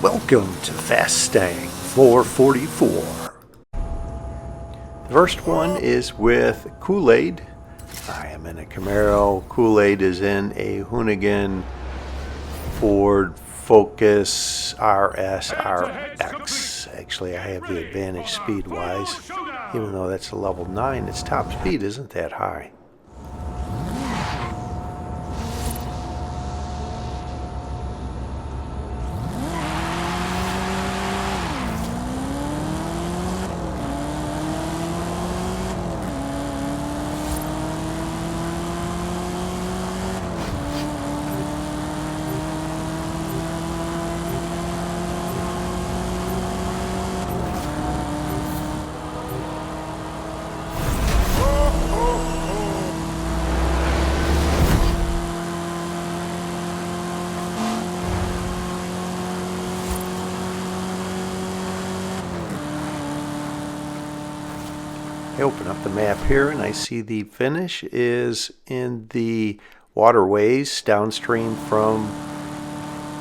Welcome to Fastang 444. The first one is with Kool-Aid. I am in a Camaro. Kool-Aid is in a Hoonigan Ford Focus RS-RX. Actually, I have the advantage speed-wise. Even though that's a level 9, its top speed isn't that high. I open up the map here and I see the finish is in the waterways downstream from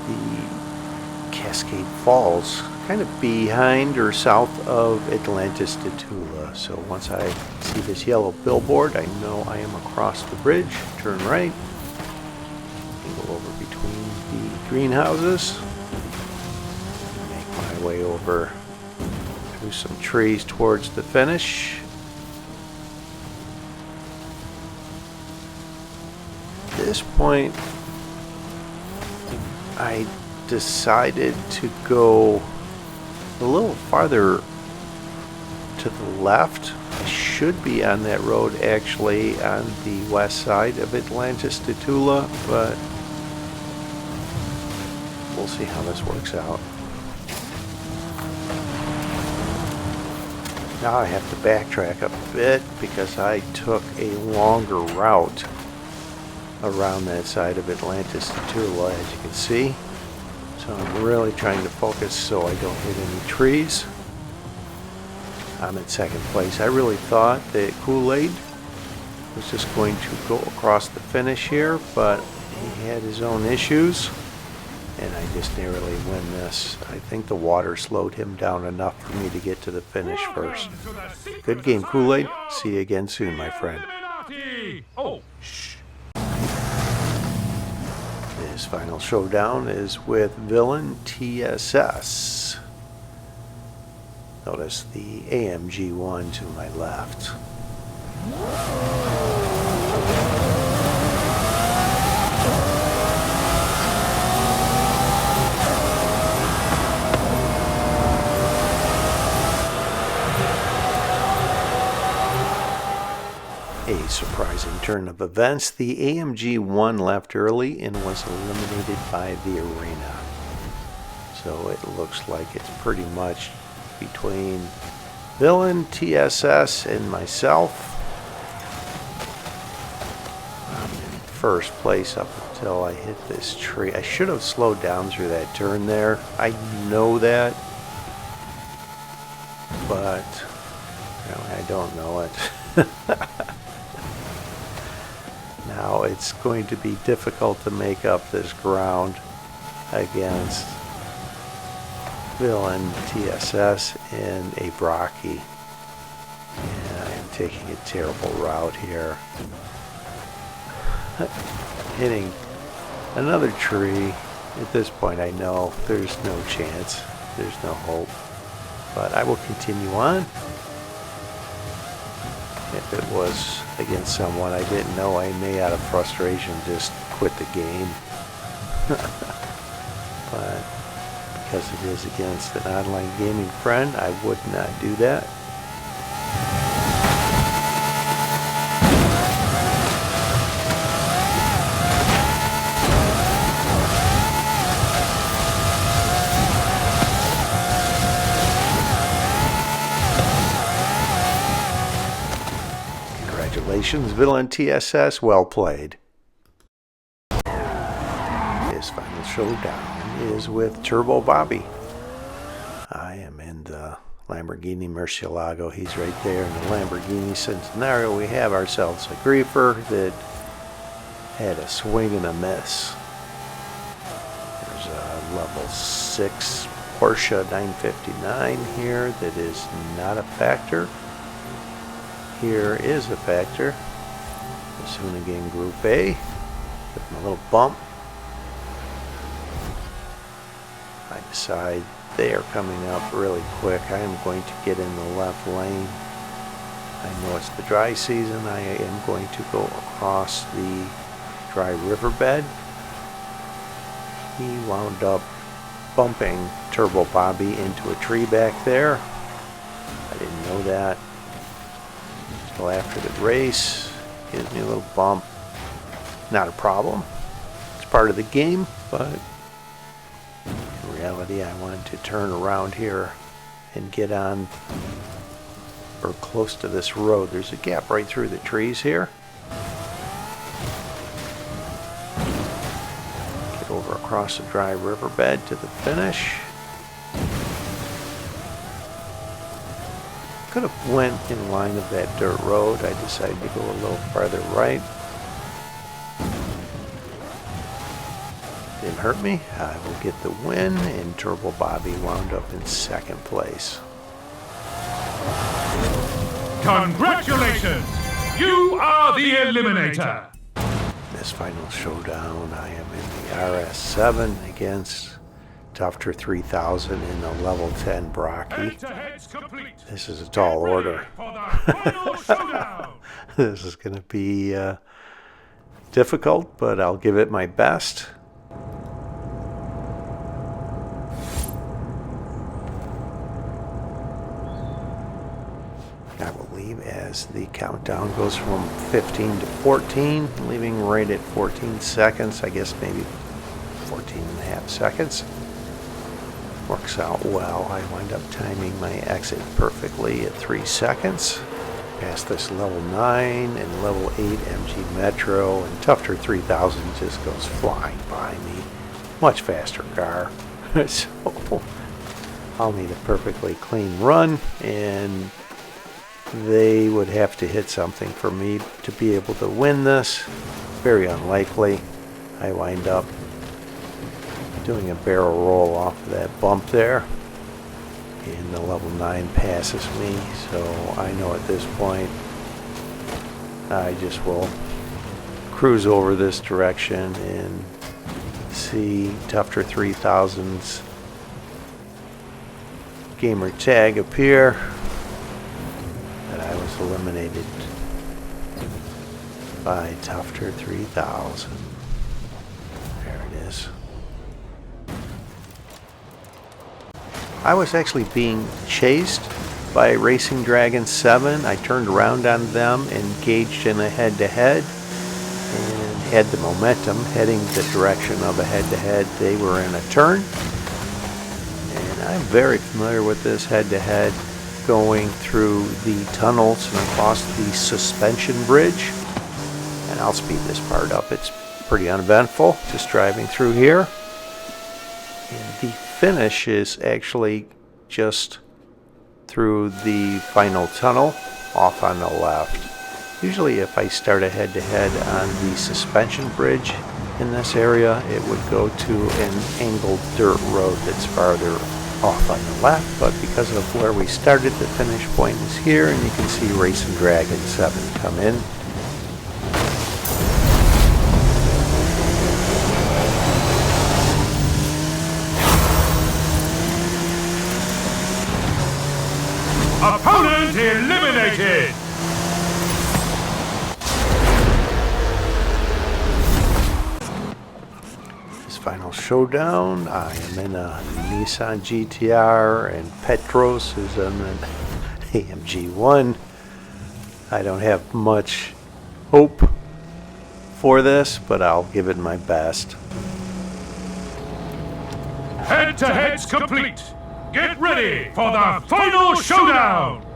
the Cascade Falls, kind of behind or south of Atlantis to Tula. So once I see this yellow billboard, I know I am across the bridge. Turn right, go over between the greenhouses, make my way over through some trees towards the finish. At this point, I decided to go a little farther to the left. I should be on that road actually on the west side of Atlantis to Tula, but we'll see how this works out. Now I have to backtrack a bit because I took a longer route around that side of Atlantis to Tula, as you can see. So I'm really trying to focus so I don't hit any trees. I'm in second place. I really thought that Kool-Aid was just going to go across the finish here, but he had his own issues, and I just narrowly win this. I think the water slowed him down enough for me to get to the finish first. Good game, Kool-Aid. See you again soon, my friend. Oh, shh. This final showdown is with Villain TSS. Notice the AMG one to my left. A surprising turn of events. The AMG 1 left early and was eliminated by the arena. So it looks like it's pretty much between Villain, TSS, and myself. I'm in first place up until I hit this tree. I should have slowed down through that turn there. I know that, but apparently I don't know it. Now it's going to be difficult to make up this ground against Villain, TSS, and a Brocky. And I am taking a terrible route here. Hitting another tree. At this point I know there's no chance. There's no hope. But I will continue on. If it was against someone I didn't know, I may out of frustration just quit the game. But because it is against an online gaming friend, I would not do that. Congratulations, Villain TSS. Well played. This final showdown is with Turbo Bobby. I am in the Lamborghini Murcielago. He's right there in the Lamborghini Centenario. We have ourselves a griefer that had a swing and a miss. There's There's a level 6 Porsche 959 here that is not a factor. Here is a factor. Hoonigan Group A. Give them a little bump. I decide they are coming up really quick. I am going to get in the left lane. I know it's the dry season. I am going to go across the dry riverbed. He wound up bumping Turbo Bobby into a tree back there. I didn't know that until after the race. Gives me a little bump. Not a problem. It's part of the game, but in reality I wanted to turn around here and get on or close to this road. There's a gap right through the trees here. Get over across the dry riverbed to the finish. Could have went in line of that dirt road. I decided to go a little farther right. Didn't hurt me. I will get the win, and Turbo Bobby wound up in second place. Congratulations! You are the Eliminator! This final showdown, I am in the RS7 against Tufter 3000 in the level 10 Brocky. Head-to-head's complete. This is a tall order. For the final showdown! This is going to be difficult, but I'll give it my best. I will leave as the countdown goes from 15 to 14, leaving right at 14 seconds, I guess maybe 14 and a half seconds. Works out well. I wind up timing my exit perfectly at 3 seconds. Past this level 9 and level 8 MG Metro, and Tufter 3000 just goes flying by me. Much faster car. So I'll need a perfectly clean run, and they would have to hit something for me to be able to win this. Very unlikely. I wind up doing a barrel roll off of that bump there, and the level 9 passes me, so I know at this point I just will cruise over this direction and see Tufter 3000's gamer tag appear that I was eliminated by Tufter 3000. There it is. I was actually being chased by Racing Dragon 7. I turned around on them, engaged in a head-to-head, and had the momentum heading the direction of a head-to-head. They were in a turn, and I'm very familiar with this head-to-head, going through the tunnels and across the suspension bridge. And I'll speed this part up. It's pretty uneventful, just driving through here. And the finish is actually just through the final tunnel off on the left. Usually if I start a head-to-head on the suspension bridge in this area, it would go to an angled dirt road that's farther off on the left, but because of where we started, the finish point is here, and you can see Racing Dragon 7 come in. Opponent eliminated! This final showdown, I am in a Nissan GTR, and Petros is on an AMG 1. I don't have much hope for this, but I'll give it my best. Head-to-head's complete! Get ready for the final showdown!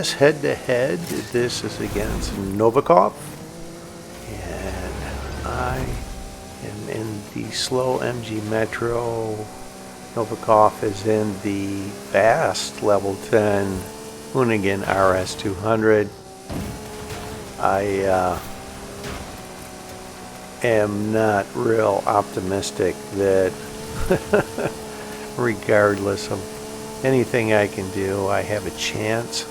this head-to-head, this is against Novikov, and I am in the slow MG Metro. Novikov is in the fast level 10 Hoonigan RS200. I am not real optimistic that regardless of anything I can do, I have a chance.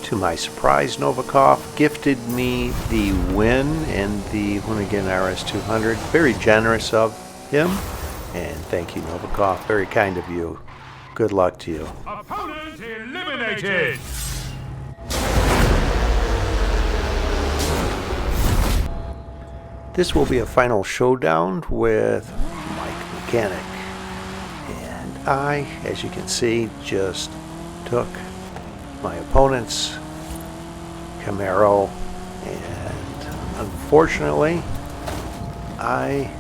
To my surprise, Novikov gifted me the win in the Hoonigan RS200. Very generous of him, and thank you, Novikov. Very kind of you. Good luck to you. Opponent eliminated! This will be a final showdown with Mike Mechanic. And I, as you can see, just took my opponent's Camaro, and unfortunately I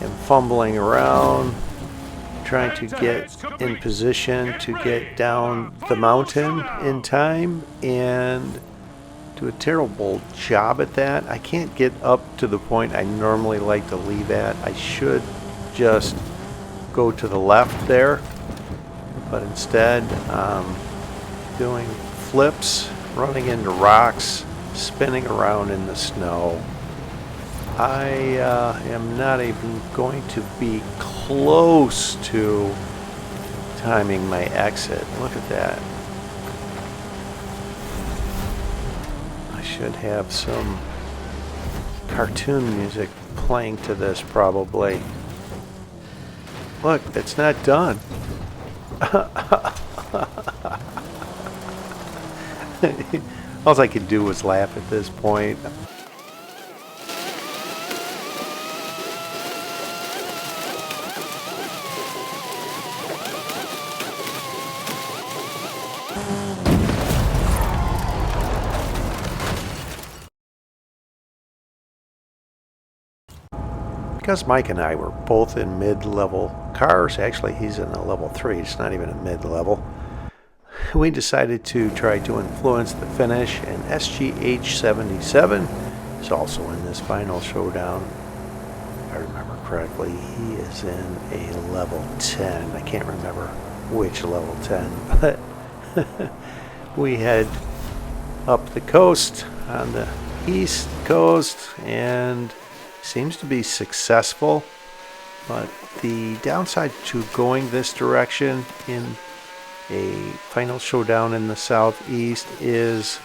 am fumbling around trying to get in position to get down the mountain in time and do a terrible job at that. I can't get up to the point I normally like to leave at. I should just go to the left there, but instead doing flips, running into rocks, spinning around in the snow. I am not even going to be close to timing my exit. Look at that. I should have some cartoon music playing to this probably. Look, it's not done. All I could do was laugh at this point. Because Mike and I were both in mid-level cars, actually he's in a level 3, it's not even a mid-level, we decided to try to influence the finish, and SGH77 is also in this final showdown. If I remember correctly, he is in a level 10. I can't remember which level 10, but we head up the coast on the east coast and seems to be successful, but the downside to going this direction in a final showdown in the southeast is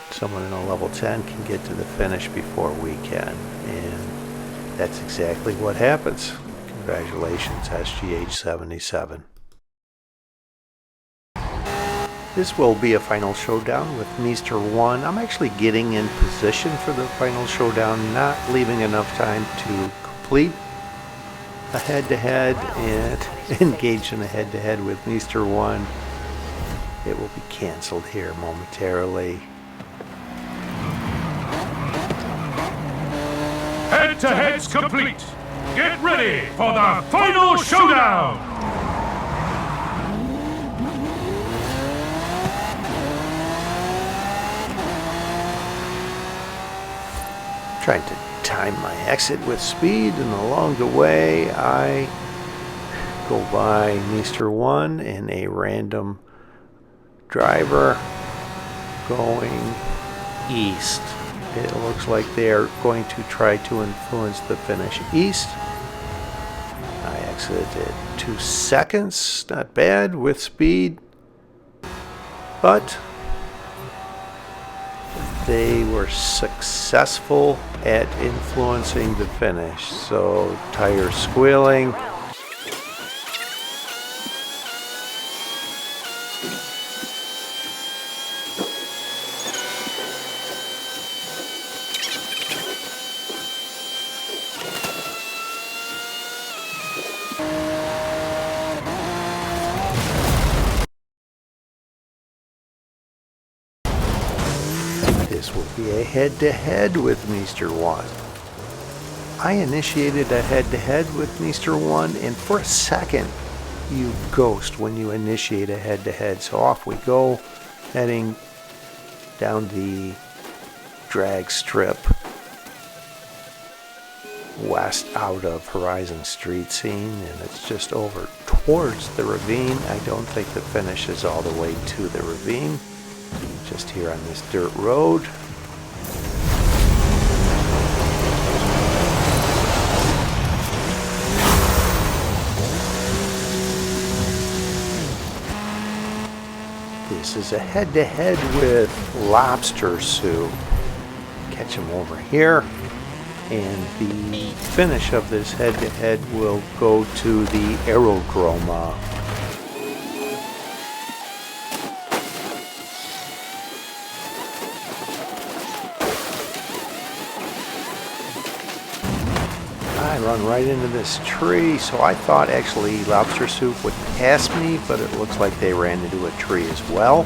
someone in a level 10 can get to the finish before we can, and that's exactly what happens. Congratulations, SGH77. This will be a final showdown with Mr. 1. I'm actually getting in position for the final showdown, not leaving enough time to complete a head-to-head and engage in a head-to-head with Mr. 1. It will be canceled here momentarily. Head-to-head's complete. Get ready for the final showdown! Trying to time my exit with speed, and along the way I go by Mr. 1 and a random driver going east. It looks like they are going to try to influence the finish east. I exited 2 seconds, not bad with speed, but they were successful at influencing the finish. So tires squealing. This will be a head-to-head with Mr. 1. I initiated a head-to-head with Mr. 1, and for a second you ghost when you initiate a head-to-head. So off we go, heading down the drag strip west out of Horizon Street Scene, and it's just over towards the ravine. I don't think the finish is all the way to the ravine, just here on this dirt road. This is a head-to-head with Lobster Soup. Catch him over here. And the finish of this head-to-head will go to the Aerodroma. I run right into this tree, so I thought actually Lobster Soup would pass me, but it looks like they ran into a tree as well.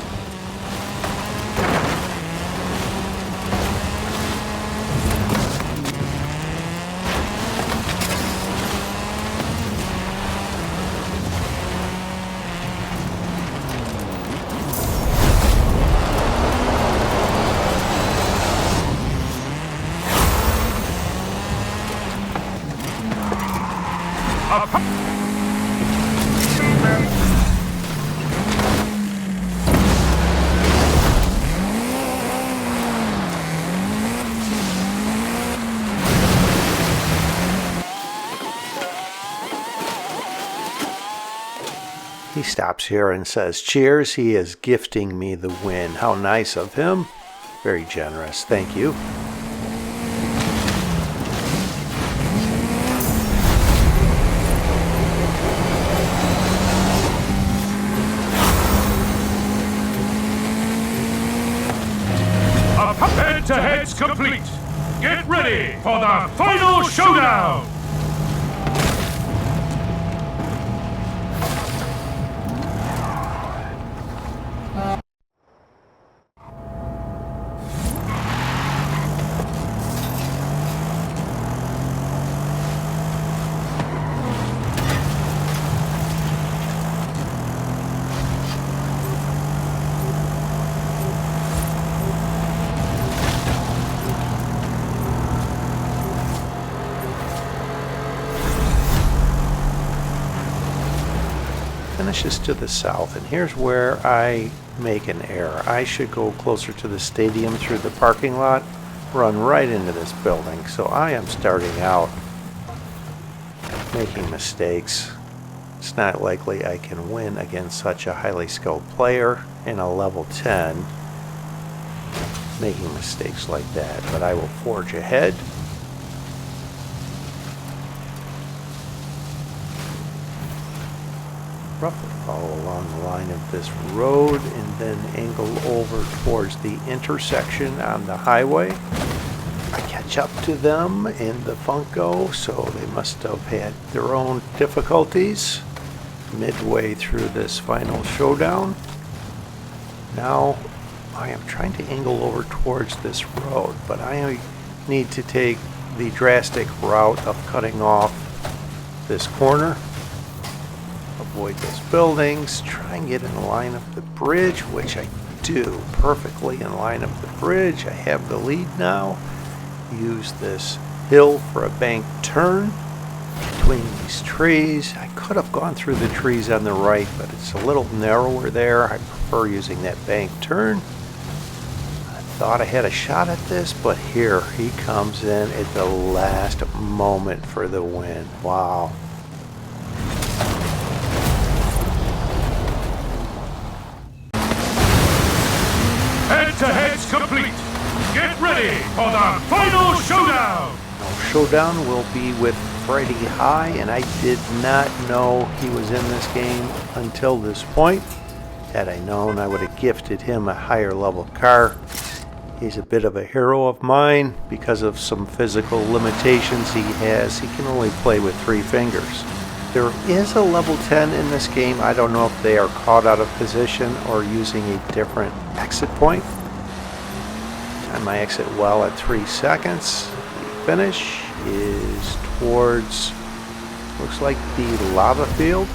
He stops here and says, "Cheers." He is gifting me the win. How nice of him. Very generous. Thank you. Head-to-head's complete. Get ready for the final showdown. Finishes to the south, and here's where I make an error. I should go closer to the stadium through the parking lot, run right into this building. So I am starting out making mistakes. It's not likely I can win against such a highly skilled player in a level 10 making mistakes like that, but I will forge ahead. Roughly follow along the line of this road and then angle over towards the intersection on the highway. I catch up to them in the Funko, so they must have had their own difficulties midway through this final showdown. Now I am trying to angle over towards this road, but I need to take the drastic route of cutting off this corner. Avoid those buildings, try and get in line of the bridge, which I do perfectly in line of the bridge. I have the lead now. Use this hill for a bank turn between these trees. I could have gone through the trees on the right, but it's a little narrower there. I prefer using that bank turn. I thought I had a shot at this, but here he comes in at the last moment for the win. Wow. Head-to-head's complete. Get ready for the final showdown. Now, showdown will be with Freddy High, and I did not know he was in this game until this point. Had I known, I would have gifted him a higher level car. He's a bit of a hero of mine because of some physical limitations he has. He can only play with 3 fingers. There is a level 10 in this game. I don't know if they are caught out of position or using a different exit point. Time my exit well at 3 seconds. The finish is towards, looks like the lava field.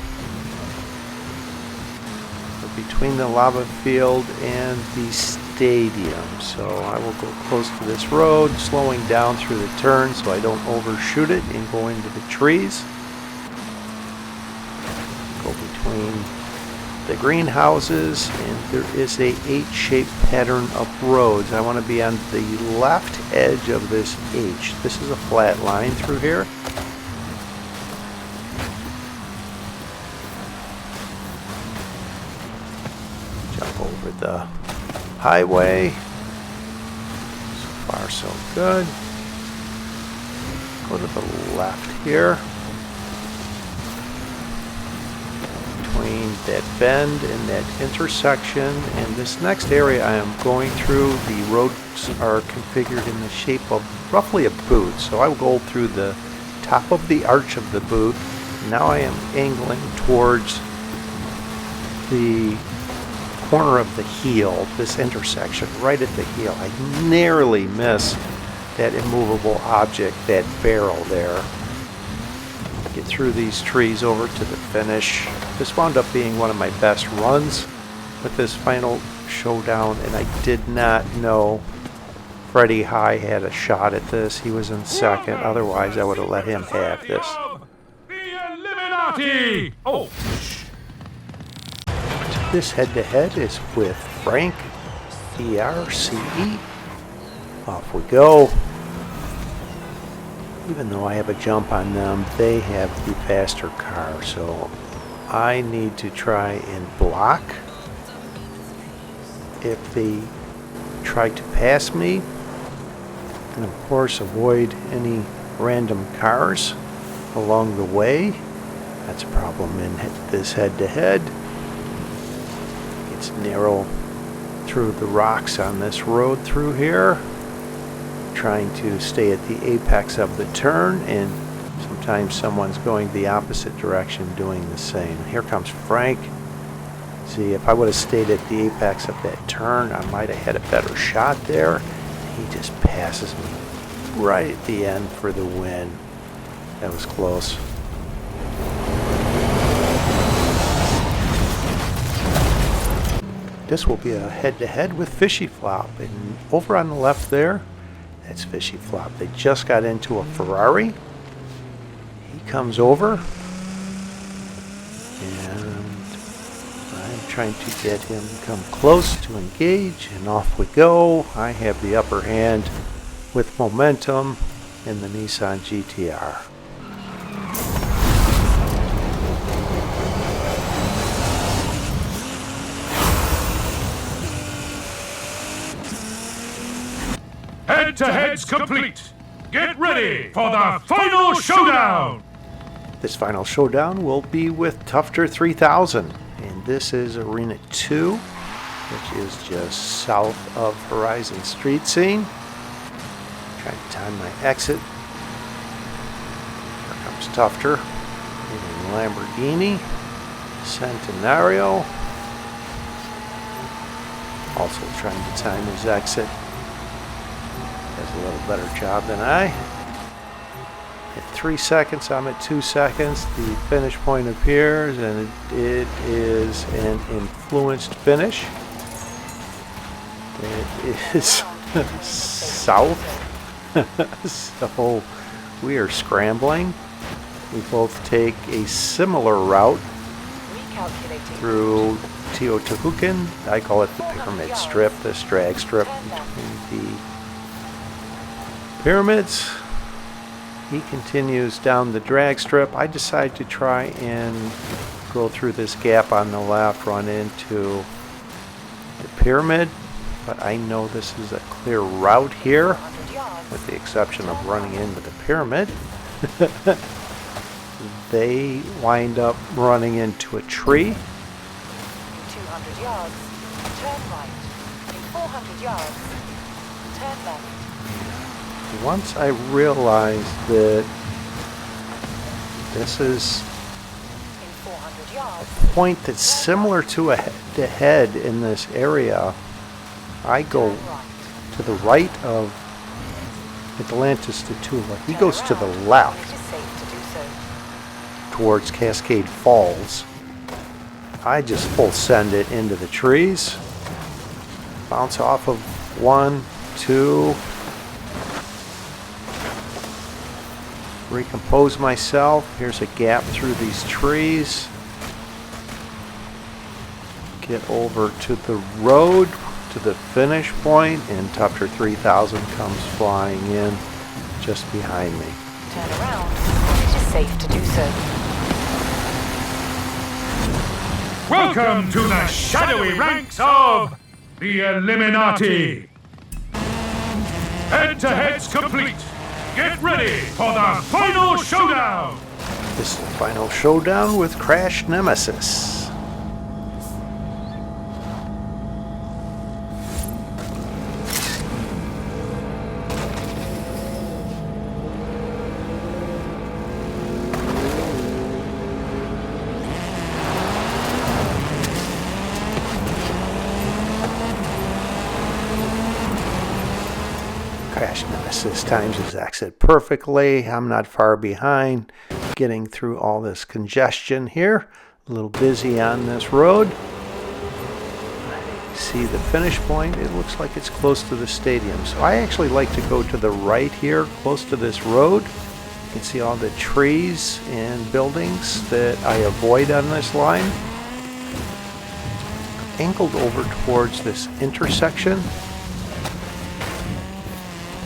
between the lava field and the stadium. So I will go close to this road, slowing down through the turn so I don't overshoot it and go into the trees. Go between the greenhouses, and there is a H-shaped pattern of roads. I want to be on the left edge of this H. This is a flat line through here. Jump over the highway. So far so good. Go to the left here. Between that bend and that intersection and this next area I am going through, the roads are configured in the shape of roughly a boot. So I will go through the top of the arch of the boot. Now I am angling towards the corner of the heel, this intersection right at the heel. I narrowly miss that immovable object, that barrel there. Get through these trees over to the finish. This wound up being one of my best runs with this final showdown, and I did not know Freddie High had a shot at this. He was in second, otherwise I would have let him have this. The Illuminati! Oh, This head-to-head is with Frank, ERCE. Off we go. Even though I have a jump on them, they have the faster car, so I need to try and block if they try to pass me, and of course avoid any random cars along the way. That's a problem in this head-to-head. It's narrow through the rocks on this road through here. Trying to stay at the apex of the turn, and sometimes someone's going the opposite direction doing the same. Here comes Frank. See, if I would have stayed at the apex of that turn, I might have had a better shot there. He just passes me right at the end for the win. That was close. This will be a head-to-head with Fishy Flop, and over on the left there, that's Fishy Flop. They just got into a Ferrari. He comes over, and I'm trying to get him to come close to engage, and off we go. I have the upper hand with momentum in the Nissan GTR. head-to-head's complete. Get ready for the final showdown! This final showdown will be with Tufter 3000, and this is Arena 2, which is just south of Horizon Street Scene. Trying to time my exit. Here comes Tufter in a Lamborghini Centenario. Also trying to time his exit. Does a little better job than I. At 3 seconds, I'm at 2 seconds. The finish point appears, and it is an influenced finish. It is south, so we are scrambling. We both take a similar route through Teotihuacan. I call it the Pyramid Strip, this drag strip between the pyramids. He continues down the drag strip. I decide to try and go through this gap on the left, run into the pyramid, but I know this is a clear route here, with the exception of running into the pyramid. They wind up running into a tree. 200 yards, turn right. In 400 yards, turn left. Once I realized that this is In 400 yards, a point that's similar to a head-to-head in this area, I go turn right. to the right of Atlantis Tatula. He Turn goes to the around. It left is safe to do so. towards Cascade Falls. I just full send it into the trees. Bounce off of 1, 2. Recompose myself. Here's a gap through these trees. Get over to the road, to the finish point, and Tufter 3000 comes flying in just behind me. Turn around. It is safe to do so. Welcome to the shadowy ranks of the Illuminati. Head-to-heads complete. Get ready for the final showdown. This is the final showdown with Crash Nemesis. Crash Nemesis times his exit perfectly. I'm not far behind, getting through all this congestion here. A little busy on this road. See the finish point. It looks like it's close to the stadium. So I actually like to go to the right here, close to this road. You can see all the trees and buildings that I avoid on this line. Angled over towards this intersection.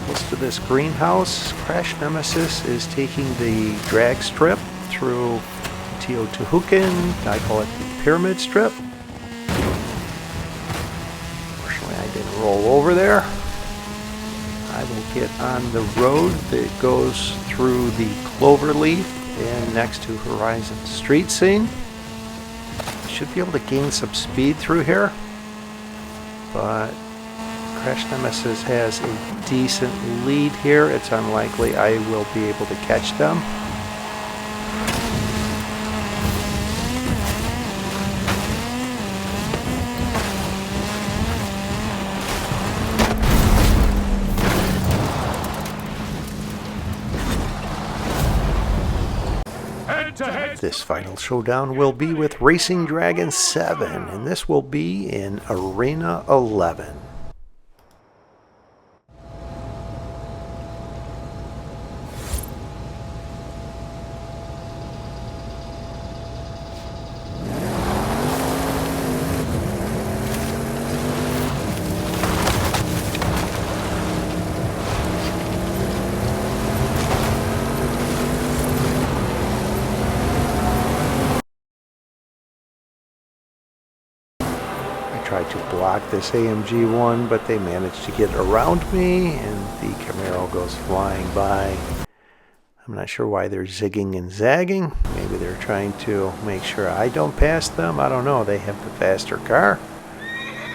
Close to this greenhouse. Crash Nemesis is taking the drag strip through Teotihuacan. I call it the pyramid strip. Unfortunately, I didn't roll over there. I will get on the road that goes through the Cloverleaf and next to Horizon Street Scene. Should be able to gain some speed through here, but Crash Nemesis has a decent lead here. It's unlikely I will be able to catch them. This final showdown will be with Racing Dragon 7, and this will be in Arena 11. Tried to block this AMG one, but they managed to get around me, and the Camaro goes flying by. I'm not sure why they're zigging and zagging. Maybe they're trying to make sure I don't pass them. I don't know. They have the faster car.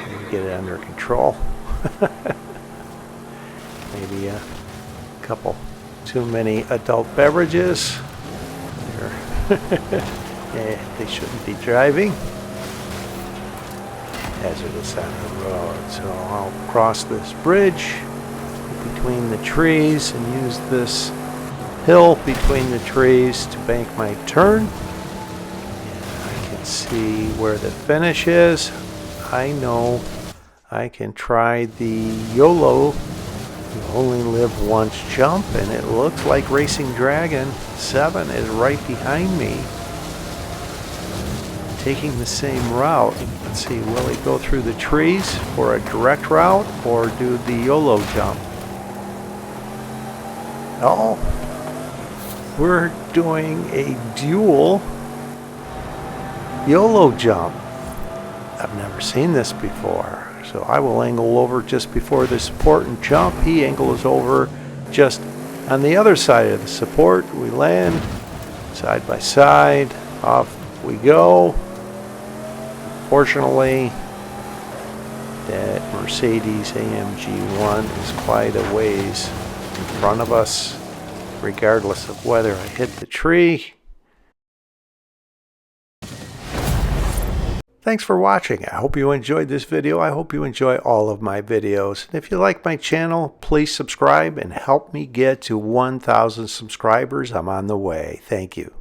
Maybe get it under control. Maybe a couple too many adult beverages. Yeah, they shouldn't be driving. Hazardous on the road, so I'll cross this bridge between the trees and use this hill between the trees to bank my turn. And I can see where the finish is. I know I can try the YOLO, you only live once jump, and it looks like Racing Dragon 7 is right behind me, taking the same route. Let's see, will he go through the trees for a direct route or do the YOLO jump? Oh, we're doing a dual YOLO jump. I've never seen this before. So I will angle over just before the support and jump. He angles over just on the other side of the support. We land side by side. Off we go. Fortunately, that Mercedes AMG 1 is quite a ways in front of us, regardless of whether I hit the tree. Thanks for watching. I hope you enjoyed this video. I hope you enjoy all of my videos. And if you like my channel, please subscribe and help me get to 1,000 subscribers. I'm on the way. Thank you.